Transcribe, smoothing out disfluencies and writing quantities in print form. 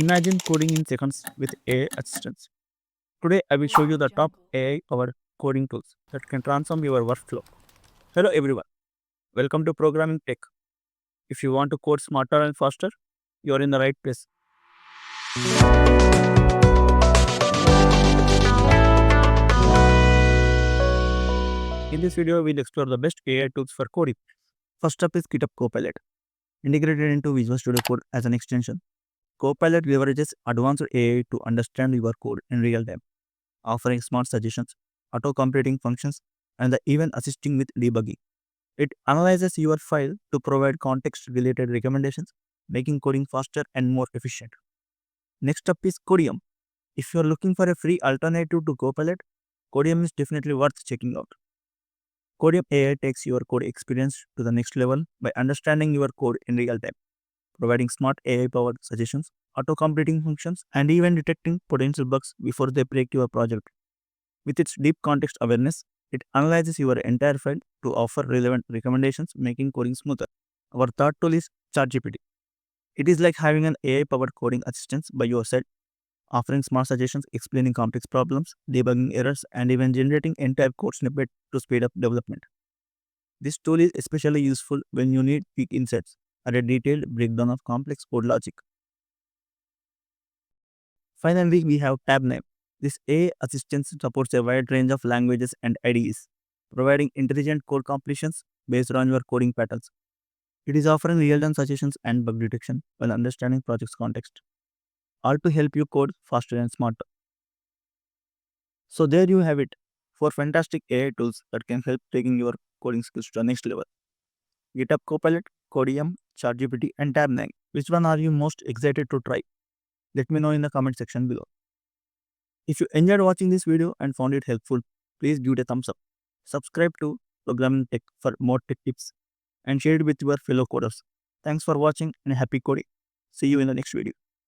Imagine coding in seconds with AI assistance. Today, I will show you the top AI powered coding tools that can transform your workflow. Hello, everyone. Welcome to Programming Tech. If you want to code smarter and faster, you are in the right place. In this video, we'll explore the best AI tools for coding. First up is GitHub Copilot, integrated into Visual Studio Code as an extension. Copilot leverages advanced AI to understand your code in real time, offering smart suggestions, auto-completing functions, and even assisting with debugging. It analyzes your file to provide context-related recommendations, making coding faster and more efficient. Next up is Codeium. If you are looking for a free alternative to Copilot, Codeium is definitely worth checking out. Codeium AI takes your code experience to the next level by understanding your code in real time, providing smart AI-powered suggestions, auto-completing functions, and even detecting potential bugs before they break your project. With its deep context awareness, it analyzes your entire file to offer relevant recommendations, making coding smoother. Our third tool is ChatGPT. It is like having an AI-powered coding assistant by your side, offering smart suggestions, explaining complex problems, debugging errors, and even generating entire code snippet to speed up development. This tool is especially useful when you need quick insights or a detailed breakdown of complex code logic. Finally, we have Tabnine. This AI assistant supports a wide range of languages and IDEs, providing intelligent code completions based on your coding patterns. It is offering real-time suggestions and bug detection while understanding project's context, all to help you code faster and smarter. So there you have it, 4 fantastic AI tools that can help taking your coding skills to the next level. GitHub Copilot, Codeium, ChatGPT, and Tabnine. Which one are you most excited to try? Let me know in the comment section below. If you enjoyed watching this video and found it helpful, please give it a thumbs up. Subscribe to Programming Tech for more tech tips and share it with your fellow coders. Thanks for watching and happy coding. See you in the next video.